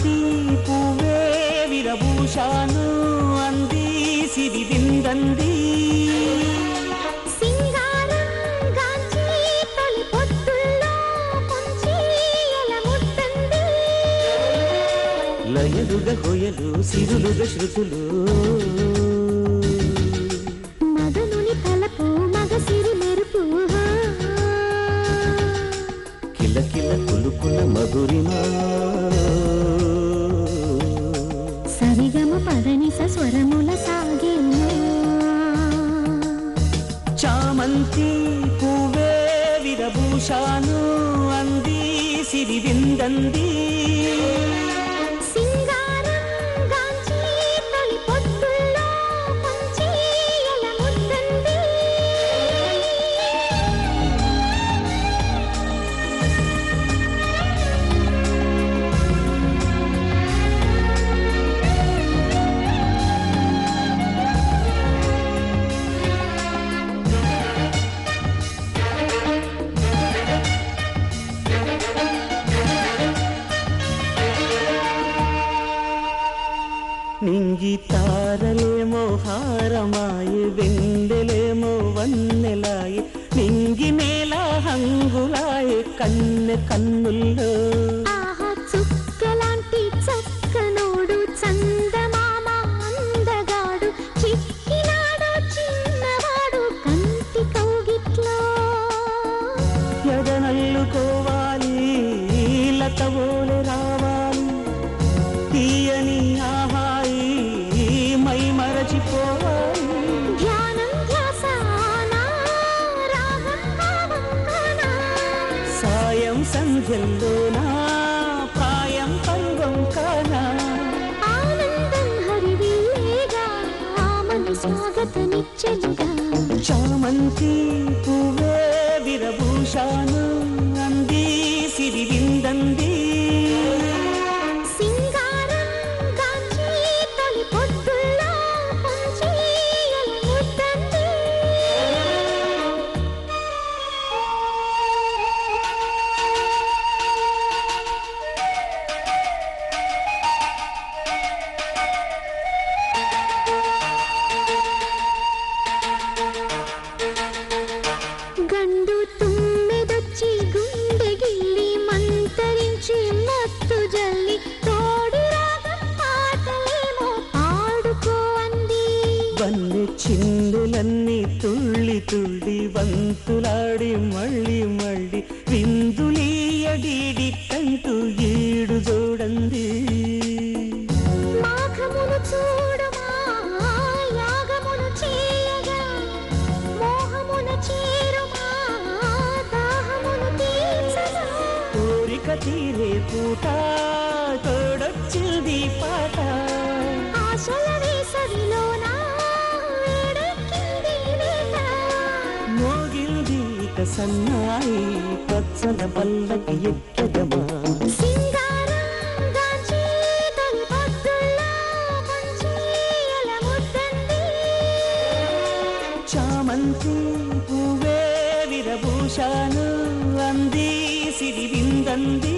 చామంతి పువ్వే విరభూషాను అంది సిరి విందంది లయలుగా హొయలు సిరులుగా శృతులు మదనుని తలపు మగ సిరి మెరుపు కిలకిల కులుకుల మధురిమా సరిగమ పదనిస స్వరముల సాగేనా చామంతి పువ్వే విరభూషాను అంది సిరి విందంది నింగి తారలేమో హారమాయి వెందెలేమో వన్నెలాయి నింగి నేల హంగులాయి కన్నె కన్నుల్లో ఆహా చుక్కలాంటి చక్కనోడు చందమామ అందగాడు చిక్కినాడు చిన్నవాడు కంటి కౌగిట్లో ఎదనల్లుకోవాలి లతవోలే రావాలి తీయని మరచిపోవాలి ధ్యానం ధ్యాసనా రాగం భావం కానా సాయం సంధ్యల్లోనా ప్రాయం పర్వం కానా ఆనందం హరివిల్లేగా ఆమని స్వాగతమిచ్చెలుగా చామంతి పువ్వే విరభూషాను అంది సిరి విందంది గండు తుమ్మెదొచ్చి గుండె గిల్లి మంతరించి మత్తు జల్లి తోడి రాగం పాటలేమో పాడుకో అంది వన్నె చిందులన్నీ తుళ్ళి తుళ్ళి వంతులాడి మళ్ళీ మళ్ళీ విందులీయడీడి కంటూ ఈడు చూడండి మాఘమును చూడమా యాగమును చేయగా మోహమున చేరుమా దాహమును తీర్చగా కోరిక తీరే పూట తోడొచ్చింది పాట ఆశల వేసవిలోన వేడెక్కింది వేట మోగిల్ది ఇక సన్నాయి పచ్చల పల్లకి ఎక్కదమా సింగారం గాంచి తొలి పొద్దుల్లో కొంచి ఎల ముద్దంది చామంతి పువ్వే విరభూషాను అంది సిరి విందంది